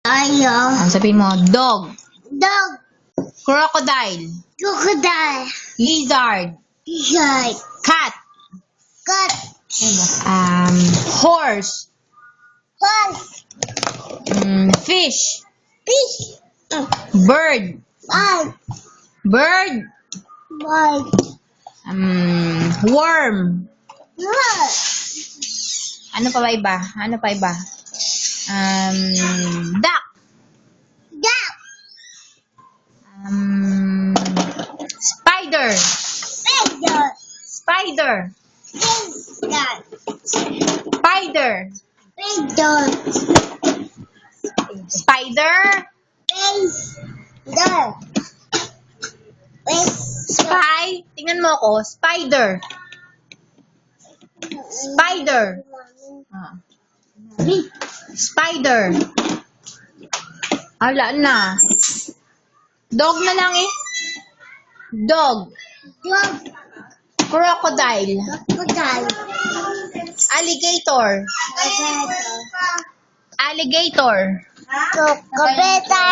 Ayo. Sabihin mo, dog, Dog. crocodile, Crocodile. lizard, Shark. cat, Cat. horse, Horse. fish, Fish. bird, Ball. bird, Ball. worm. Ball. Ano pa ba iba? Ano pa iba? Duck. Duck. Spider. Spider. Spider. Spider. Spider. Spider. Spider. Spider. Spy. Tingnan mo ako. Spider. Spider. Spider. Ala na. Dog na lang eh. Dog. Dog. Crocodile. Crocodile. Alligator. Alligator. Kapeta.